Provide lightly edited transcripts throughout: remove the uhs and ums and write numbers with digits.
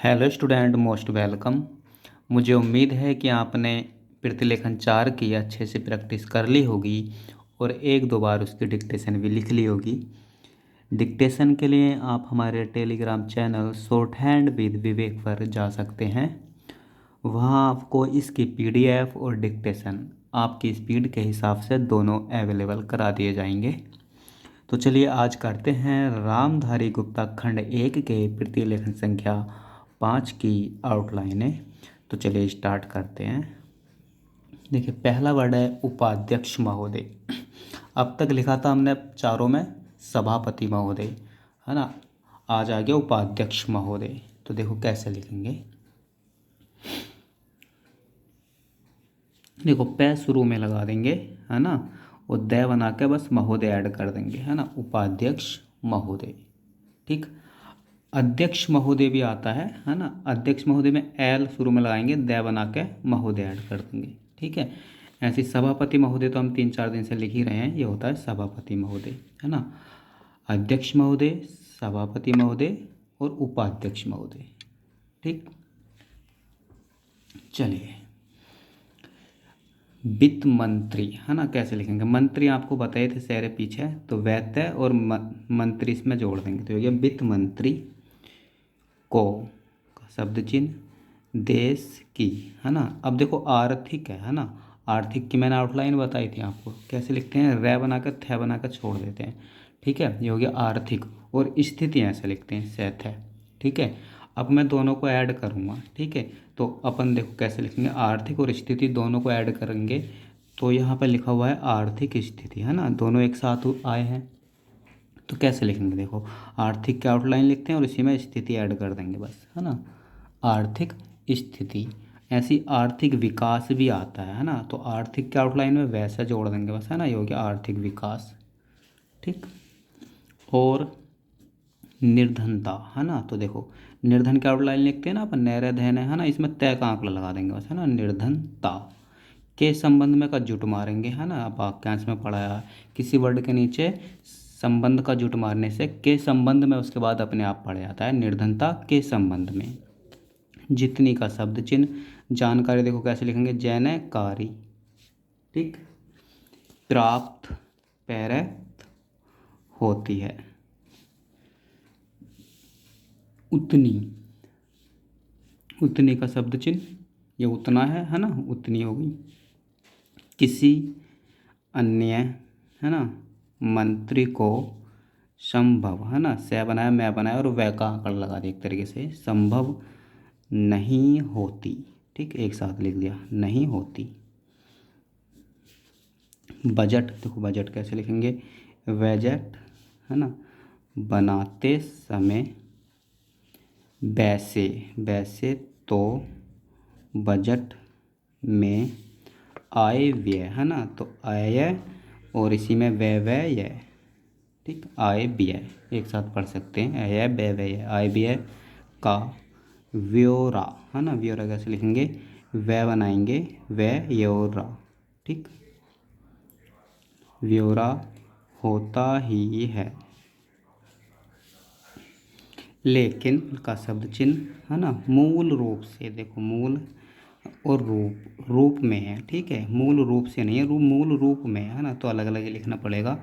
Hello student, most welcome. मुझे उम्मीद है कि आपने प्रतिलेखन 4 की अच्छे से प्रैक्टिस कर ली होगी और एक दो बार उसकी डिक्टेशन भी लिख ली होगी। डिक्टेशन के लिए आप हमारे Telegram channel shorthand with Vivek पर जा सकते हैं। वहाँ आपको इसकी पीडीएफ और डिक्टेशन आपकी स्पीड के हिसाब से दोनों अवेलेबल करा दिए जाएंगे। तो चलिए आज करते हैं रामधारी गुप्ता खंड 1 के प्रतिलेखन संख्या 5 की आउटलाइनें। तो चलिए स्टार्ट करते हैं। देखिए, पहला वर्ड है उपाध्यक्ष महोदय। अब तक लिखा था हमने चारों में सभापति महोदय, है ना। आज आ गया उपाध्यक्ष महोदय। तो देखो कैसे लिखेंगे। देखो पै शुरू में लगा देंगे, है ना, और दय बना के बस महोदय ऐड कर देंगे, है ना। उपाध्यक्ष महोदय, ठीक। अध्यक्ष महोदय भी आता है ना। अध्यक्ष महोदय में एल शुरू में लगाएंगे, दय बना के महोदय ऐड कर देंगे, ठीक है। ऐसे सभापति महोदय तो हम 3-4 दिन से लिख ही रहे हैं, ये होता है सभापति महोदय, है ना। अध्यक्ष महोदय, सभापति महोदय और उपाध्यक्ष महोदय, ठीक। चलिए, वित्त मंत्री, है ना, कैसे लिखेंगे। मंत्री आपको बताए थे सारे पीछे, तो वैत्य और मंत्री इसमें जोड़ देंगे, तो हो गया वित्त मंत्री को शब्द चिन्ह देश की, है ना। अब देखो आर्थिक है ना। आर्थिक की मैंने आउटलाइन बताई थी आपको, कैसे लिखते हैं, रै बनाकर थ बनाकर छोड़ देते हैं, ठीक है। ये हो गया आर्थिक। और स्थिति ऐसे लिखते हैं सैथ है, ठीक है। अब मैं दोनों को ऐड करूँगा, ठीक है। तो अपन देखो कैसे लिखेंगे, आर्थिक और स्थिति दोनों को ऐड करेंगे। तो यहाँ पर लिखा हुआ है आर्थिक स्थिति, है ना, दोनों एक साथ आए हैं। तो कैसे लिखेंगे, देखो आर्थिक की आउटलाइन लिखते हैं और इसी में स्थिति ऐड कर देंगे बस, है ना। आर्थिक स्थिति। ऐसी आर्थिक विकास भी आता है ना। तो आर्थिक के आउटलाइन में वैसा जोड़ देंगे बस, है ना। ये हो गया आर्थिक विकास, ठीक। और निर्धनता, है ना। तो देखो निर्धन के आउटलाइन लिखते हैं ना अपन, नैरे धैन है ना, इसमें तय का आंकड़ा लगा देंगे बस, है ना। निर्धनता के संबंध में का जुट मारेंगे, है ना। आप वाक्यांश में पढ़ाया है, किसी वर्ड के नीचे संबंध का जुट मारने से के संबंध में उसके बाद अपने आप पढ़ जाता है, निर्धनता के संबंध में। जितनी का शब्द चिन्ह जानकारी देखो कैसे लिखेंगे, जैनकारी, ठीक। प्राप्त पैरत होती है। उतनी, उतनी का शब्द चिन्ह, ये उतना है ना, उतनी होगी। किसी अन्य, है ना, मंत्री को संभव, है ना, से बनाया मैं बनाया और वह का आंकड़ा लगा दिया एक तरीके से, संभव नहीं होती, ठीक। एक साथ लिख दिया, नहीं होती। बजट, देखो बजट कैसे लिखेंगे, बजट, है ना, बनाते समय वैसे, वैसे तो बजट में आय व्यय, है ना। तो आय और इसी में व्यय व्यय, ठीक। आय व्यय एक साथ पढ़ सकते हैं, आय व्यय व्यय, आय व्यय का ब्यौरा, है ना। ब्यौरा कैसे लिखेंगे, व्यय बनाएंगे व्यौरा, ठीक। ब्यौरा होता ही है। लेकिन का शब्द चिन्ह, है ना, मूल रूप से, देखो मूल और रूप, रूप में है, ठीक है। मूल रूप से नहीं है, मूल रूप में, है ना। तो अलग अलग ही लिखना पड़ेगा,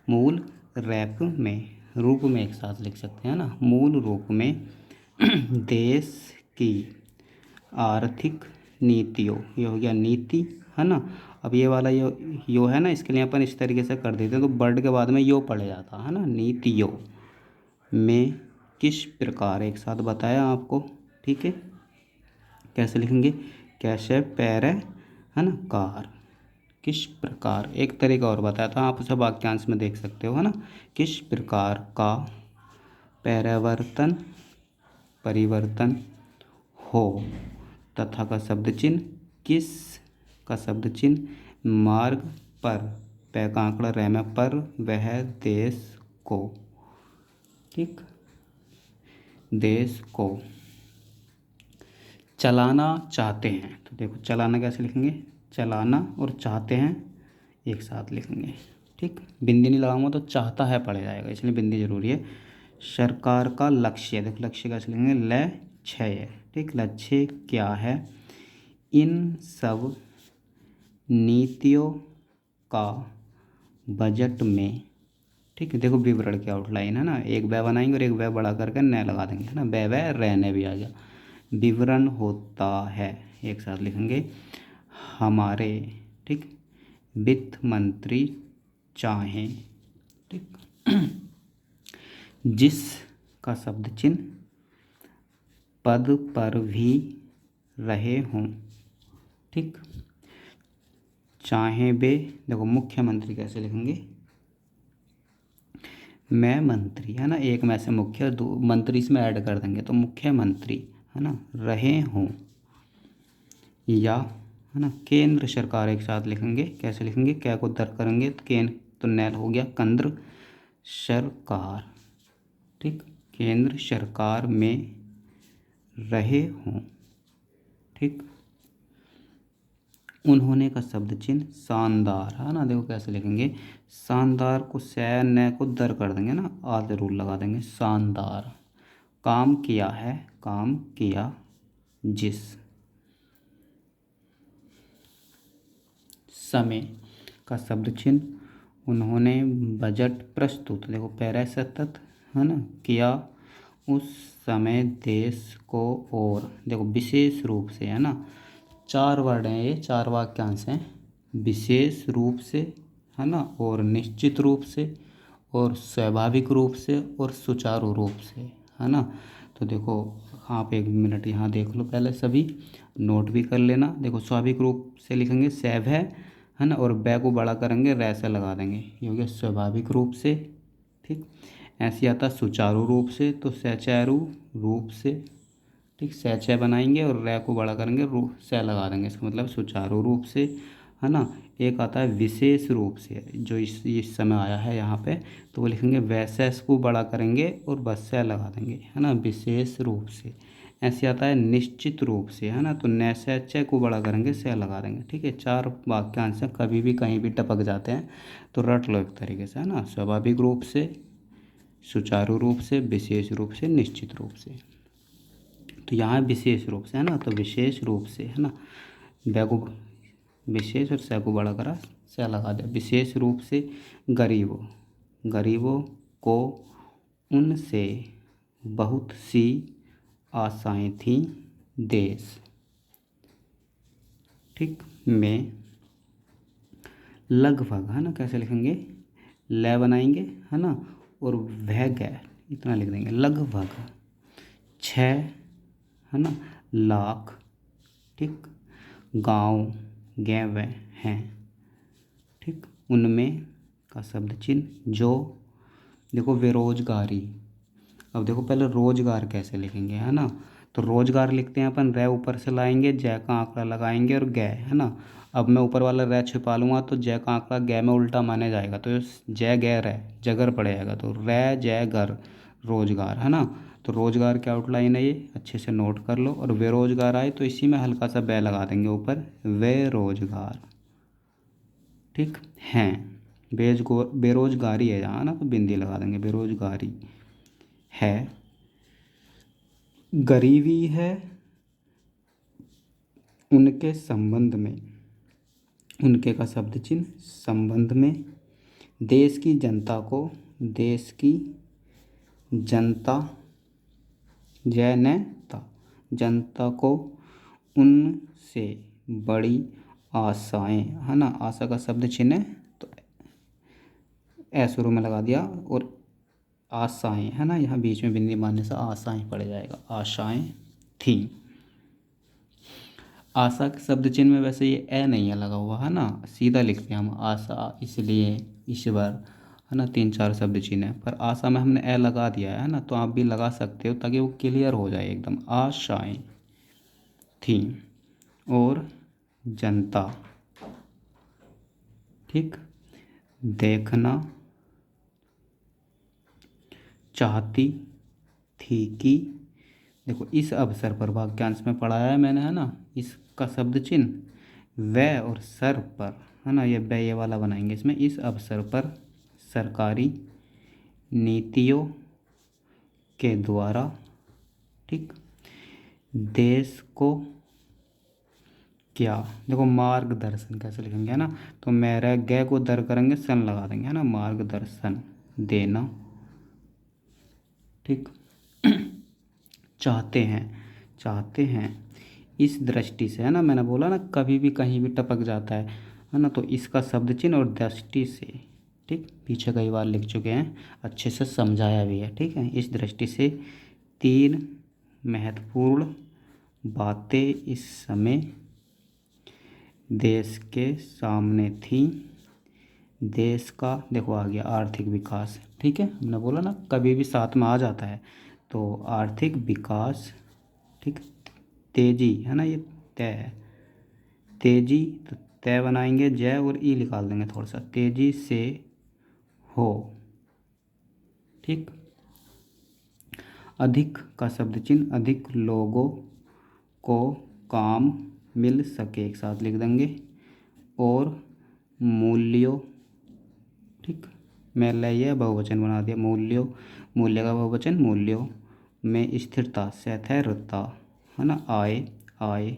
मूल रैप में, रूप में एक साथ लिख सकते हैं ना। मूल रूप में देश की आर्थिक नीतियों, ये हो गया नीति, है ना। अब ये वाला यो है ना, इसके लिए अपन इस तरीके से कर देते हैं, तो वर्ड के बाद में यो पढ़ जाता, है ना। नीतियों में किस प्रकार, एक साथ बताया आपको, ठीक है। कैसे लिखेंगे, कैसे पैर, है ना, कार, किस प्रकार, एक तरीका और बताया था, आप उसे वाक्यांश में देख सकते हो, है ना। किस प्रकार का परिवर्तन, परिवर्तन हो, तथा का शब्द चिन्ह, किस का शब्द चिन्ह, मार्ग पर, पै का आंकड़ा रह में पर, वह देश को, ठीक, देश को चलाना चाहते हैं। तो देखो चलाना कैसे लिखेंगे, चलाना और चाहते हैं एक साथ लिखेंगे, ठीक। बिंदी नहीं लगाऊंगा तो चाहता है पड़ जाएगा, इसलिए बिंदी जरूरी है। सरकार का लक्ष्य, देखो लक्ष्य कैसे लिखेंगे, लक्ष्य, ठीक, लक्ष्य क्या है इन सब नीतियों का बजट में, ठीक है। देखो विवरण की आउटलाइन है ना, एक वह बनाएंगे और एक वह बड़ा करके न लगा देंगे, है ना, वह रहने भी आ गया। विवरण होता है, एक साथ लिखेंगे, हमारे, ठीक, वित्त मंत्री चाहें, ठीक, जिस का शब्द चिन्ह पद पर भी रहे हों, ठीक, चाहे वे, देखो मुख्यमंत्री कैसे लिखेंगे, मैं मंत्री, है ना, एक में से मुख्य, दो मंत्री इसमें ऐड कर देंगे तो मुख्यमंत्री, है ना, रहे हों, या, है ना, केंद्र सरकार, एक साथ लिखेंगे, कैसे लिखेंगे, क्या को दर करेंगे तो केंद्र तो नैल हो गया, केंद्र सरकार, ठीक, केंद्र सरकार में रहे हों, ठीक, उन्होंने का शब्द चिन्ह शानदार, है ना, देखो कैसे लिखेंगे, शानदार को सै न को दर कर देंगे ना, आ जरूर लगा देंगे, शानदार, काम किया है, काम किया जिस, समय का शब्द चिन्ह उन्होंने बजट प्रस्तुत, देखो पैरा सतत, है ना, किया उस समय देश को, और देखो विशेष रूप से, है ना, चार वर्ड हैं ये, चार वाक्यांश हैं, विशेष रूप से, है ना, और निश्चित रूप से, और स्वाभाविक रूप से, और सुचारू रूप से, है ना। तो देखो आप एक मिनट यहाँ देख लो, पहले सभी नोट भी कर लेना। देखो स्वाभाविक रूप से लिखेंगे सैव है ना, और बै को बड़ा करेंगे रै से लगा देंगे, ये हो गया स्वाभाविक रूप से, ठीक। ऐसे आता सुचारू रूप से, तो सुचारू रूप से, ठीक, सैचय बनाएंगे और रै को बड़ा करेंगे, रू से लगा देंगे, इसका मतलब सुचारू रूप से, है ना। एक आता है विशेष रूप से, जो इस समय आया है यहाँ पे, तो वो लिखेंगे वैसे को बड़ा करेंगे और बस से लगा देंगे, है ना, विशेष रूप से। ऐसे आता है निश्चित रूप से, है ना, तो नैसैचय को बड़ा करेंगे से लगा देंगे, ठीक है। चार वाक्यांश कभी भी कहीं भी टपक जाते हैं तो रट लो एक तरीके से, है ना, स्वाभाविक रूप से, सुचारू रूप से, विशेष रूप से, निश्चित रूप से। तो यहाँ विशेष रूप से, है ना, तो विशेष रूप से, है ना, बै को विशेष और सै को बड़ा करा से लगा दिया, विशेष रूप से गरीबों को उनसे बहुत सी आशाएं थीं देश, ठीक, में लगभग, है ना, कैसे लिखेंगे, ल बनाएंगे, है ना, और वह गए इतना लिख देंगे, लगभग 6, है ना, लाख, ठीक, गांव गैव हैं, ठीक, उनमें का शब्द चिन्ह जो, देखो बेरोजगारी, अब देखो पहले रोजगार कैसे लिखेंगे, है ना, तो रोजगार लिखते हैं अपन, रै ऊपर से लाएंगे, जय का आंकड़ा लगाएंगे और गै, है ना। अब मैं ऊपर वाला रै छिपा लूँगा तो जय का आंकड़ा गै में उल्टा माने जाएगा, तो जय गै रै जगर पड़ जाएगा, तो रै जय घर रोजगार, है ना। तो रोजगार की आउटलाइन है ये, अच्छे से नोट कर लो, और बेरोजगार आए तो इसी में हल्का सा बै लगा देंगे ऊपर, बेरोजगार, ठीक, हैं, बेरोजगारी है यहाँ ना, तो बिंदी लगा देंगे, बेरोजगारी है, गरीबी है उनके संबंध में, उनके का शब्द चिन्ह संबंध में, देश की जनता को, देश की जनता, जनता, जनता को उनसे बड़ी आशाएं, है ना, आशा का शब्द चिन्ह है तो ए शुरू में लगा दिया, और आशाएं, है ना, यहाँ बीच में बिंदी मारने से आशाएं पड़ जाएगा, आशाएं थी। आशा के शब्द चिन्ह में वैसे ये ए नहीं है लगा हुआ, है ना, सीधा लिखते हैं हम आशा, इसलिए, ईश्वर, है ना, 3-4 शब्द चिन्ह है, पर आशा में हमने ए लगा दिया है ना, तो आप भी लगा सकते हो ताकि वो क्लियर हो जाए एकदम, आशाएं थी, और जनता, ठीक, देखना चाहती थी कि, देखो इस अवसर पर वाक्यांश में पढ़ाया है मैंने, है ना, इसका शब्द चिन्ह वह और सर पर, है ना, ये वह ये वाला बनाएंगे इसमें, इस अवसर पर सरकारी नीतियों के द्वारा, ठीक, देश को क्या, देखो मार्गदर्शन कैसे लिखेंगे है ना, तो मेरा ग को दर करेंगे सन लगा देंगे है ना, मार्गदर्शन देना। ठीक। चाहते हैं, चाहते हैं इस दृष्टि से है ना, मैंने बोला ना कभी भी कहीं भी टपक जाता है ना, तो इसका शब्द चिन्ह और दृष्टि से। ठीक, पीछे कई बार लिख चुके हैं, अच्छे से समझाया भी है। ठीक है, इस दृष्टि से 3 महत्वपूर्ण बातें इस समय देश के सामने थी। देश का देखो आ गया आर्थिक विकास। ठीक है, हमने बोला ना कभी भी साथ में आ जाता है, तो आर्थिक विकास। ठीक, तेजी है ना, ये तय है, तेजी, तो तय बनाएंगे जय और ई निकाल देंगे थोड़ा सा, तेजी से हो। ठीक, अधिक का शब्द चिन्ह, अधिक लोगों को काम मिल सके, एक साथ लिख देंगे, और मूल्यों। ठीक, मैं लिया बहुवचन बना दिया, मूल्यों, मूल्य का बहुवचन मूल्यों में स्थिरता, स्थैर्यता है ना, आए, आए,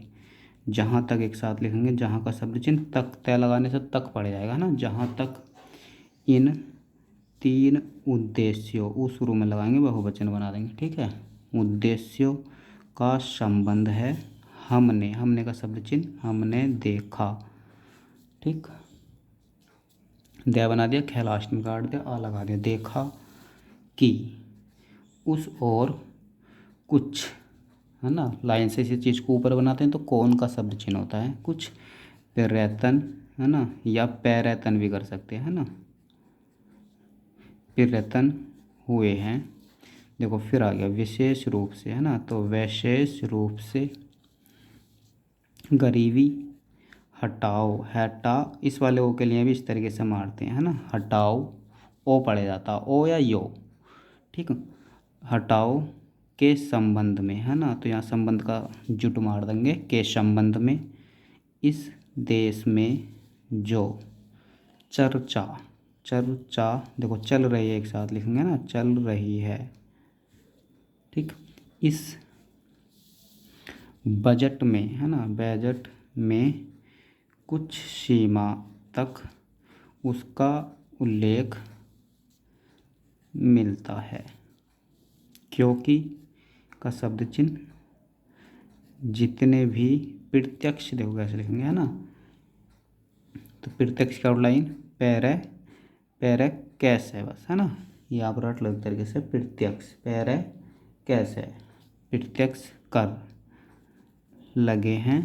जहाँ तक एक साथ लिखेंगे, जहाँ का शब्द चिन्ह तक, तय लगाने से तक पड़ जाएगा ना, जहाँ तक इन 3 उद्देश्यों, उस शुरू में लगाएंगे बहुवचन बना देंगे। ठीक है, उद्देश्यों का संबंध है, हमने, हमने का शब्द चिन्ह हमने देखा। ठीक, दया बना दिया, ख्या लास्ट में काट दिया, आ लगा दिया, देखा कि उस और कुछ है ना, लाइन से इसी चीज़ को ऊपर बनाते हैं तो कौन का शब्द चिन्ह होता है, कुछ पर्यटन है ना, या पर्यटन भी कर सकते हैं है ना, पर्यटन हुए हैं। देखो फिर आ गया विशेष रूप से है ना, तो विशेष रूप से गरीबी हटाओ, हटा, इस वाले ओ के लिए भी इस तरीके से मारते हैं है ना, हटाओ, ओ पड़े जाता, ओ या यो। ठीक, हटाओ के संबंध में है ना, तो यहाँ संबंध का जुट मार देंगे, के संबंध में, इस देश में जो चर्चा, चर्चा देखो चल रही है, एक साथ लिखेंगे ना, चल रही है। ठीक, इस बजट में है ना, बजट में कुछ सीमा तक उसका उल्लेख मिलता है, क्योंकि का शब्द चिन्ह जितने भी प्रत्यक्ष, देखो कैसे लिखेंगे है ना, तो प्रत्यक्ष का आउटलाइन पैरे, पैरे कैसे बस है ना, यहाँ पर रट लो एक तरीके से, प्रत्यक्ष पैरे कैसे, प्रत्यक्ष कर लगे हैं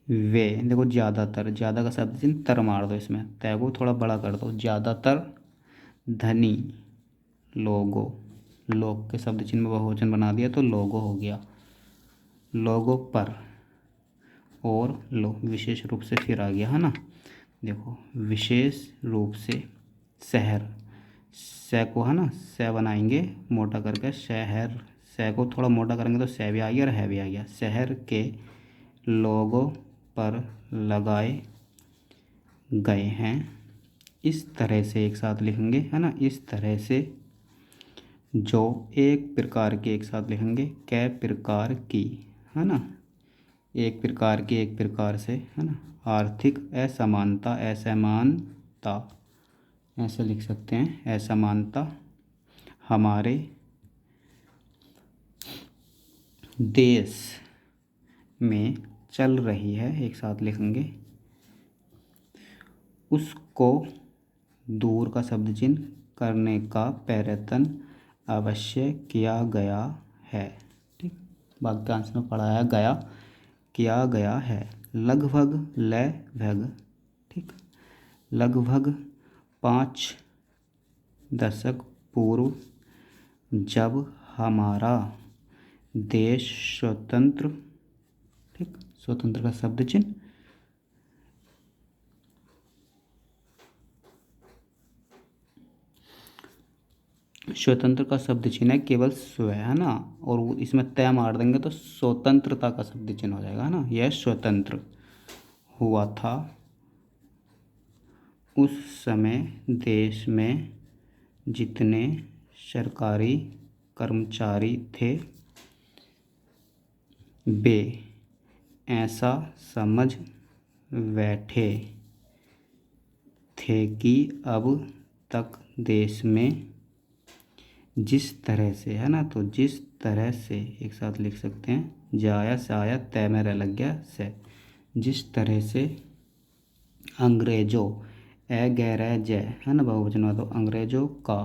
वे, देखो ज़्यादातर, ज़्यादा का शब्द चिन्ह तर मार दो, इसमें तय को थोड़ा बड़ा कर दो, ज़्यादातर धनी लोगों, लोग के शब्द चिन्ह में बहुवचन बना दिया तो लोगों हो गया, लोगों पर, और लो विशेष रूप से फिर आ गया है ना, देखो विशेष रूप से शहर, स को है ना, स बनाएंगे मोटा करके, शहर, स को थोड़ा मोटा करेंगे तो स भी आ गया और है भी आ गया, शहर के लोगों पर लगाए गए हैं, इस तरह से एक साथ लिखेंगे है ना, इस तरह से, जो एक प्रकार के, एक साथ लिखेंगे, कै प्रकार की है ना, एक प्रकार की, एक प्रकार से है ना, आर्थिक असमानता, असमानता ऐसे लिख सकते हैं, असमानता हमारे देश में चल रही है, एक साथ लिखेंगे, उसको दूर का शब्द चिन्ह करने का प्रयत्न अवश्य किया गया है। ठीक, वाक्यांश में पढ़ाया गया, किया गया है, लगभग, लगभग। ठीक, लगभग 5 दशक पूर्व जब हमारा देश स्वतंत्र, ठीक, स्वतंत्र का शब्द चिन्ह स्वतंत्र का शब्द चिन्ह है केवल स्व है ना, और इसमें तय मार देंगे तो स्वतंत्रता का शब्द चिन्ह हो जाएगा ना, यह स्वतंत्र हुआ था, उस समय देश में जितने सरकारी कर्मचारी थे वे ऐसा समझ बैठे थे कि अब तक देश में जिस तरह से, है ना, तो जिस तरह से एक साथ लिख सकते हैं, जाया साया तय में रह लग गया से, जिस तरह से अंग्रेजों ए गैर जय, है ना, बहुवचन हुआ, तो अंग्रेजों का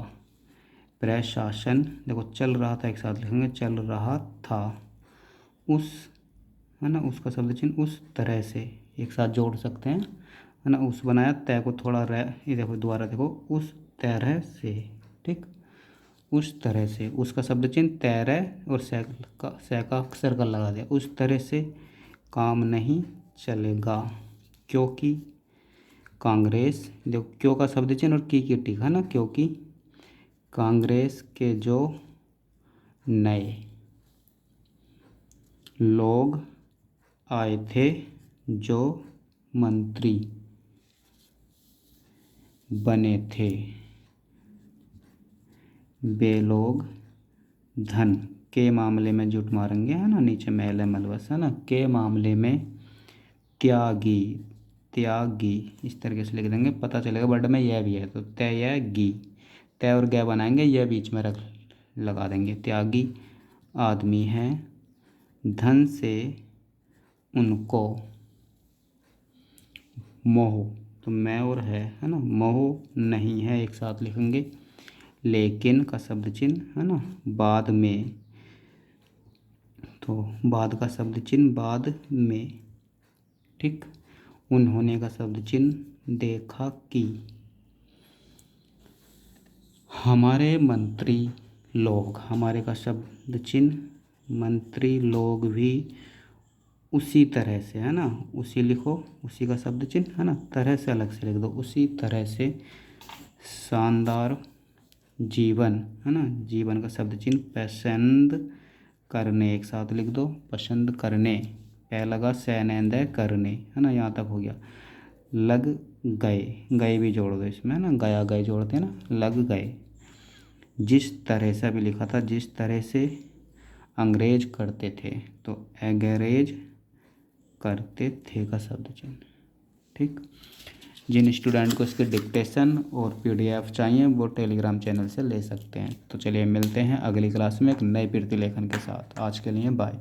प्रशासन देखो चल रहा था, एक साथ लिखेंगे चल रहा था, उस, है ना, उसका शब्द चिन्ह उस तरह से एक साथ जोड़ सकते हैं, है ना, उस बनाया, तय को थोड़ा रह, ये देखो दोबारा देखो, उस तरह से, ठीक, उस तरह से, उसका शब्द चिन्ह तैरह और सै का सर्कल लगा दिया, उस तरह से काम नहीं चलेगा, क्योंकि कांग्रेस, देखो क्यों का शब्द चिन्ह और की टिक, है ना, क्योंकि कांग्रेस के जो नए लोग आए थे, जो मंत्री बने थे, वे लोग धन के मामले में जुट मारेंगे, है ना, नीचे महल है मलबस, है ना, के मामले में त्यागी, त्यागी इस तरीके से लिख देंगे, पता चलेगा वर्ड में यह भी है, तो त्यागी, तय और गै बनाएंगे, यह बीच में रख लगा देंगे, त्यागी आदमी है, धन से उनको मोह, तो मैं और है ना, मोह नहीं है, एक साथ लिखेंगे, लेकिन का शब्द चिन्ह, है ना, बाद में, तो बाद का शब्द चिन्ह बाद में, ठीक, उन्होंने का शब्द चिन्ह देखा कि हमारे मंत्री लोग, हमारे का शब्द चिन्ह मंत्री लोग भी उसी तरह से, है ना, उसी लिखो, उसी का शब्द चिन्ह, है ना, तरह से अलग से लिख दो, उसी तरह से शानदार जीवन, है ना, जीवन का शब्द चिन्ह पसंद करने, एक साथ लिख दो, पसंद करने, पहला लगा सैनेंद करने, है ना, यहाँ तक हो गया, लग गए, गए भी जोड़ दो इसमें, है ना, गया गए जोड़ते हैं ना, लग गए, जिस तरह से अभी लिखा था, जिस तरह से अंग्रेज करते थे, तो अंग्रेज करते थे का शब्द चिन्ह, ठीक। जिन स्टूडेंट को इसके डिक्टेशन और पीडीएफ चाहिए वो टेलीग्राम चैनल से ले सकते हैं। तो चलिए मिलते हैं अगली क्लास में एक नए प्रतिलेखन के साथ। आज के लिए बाय।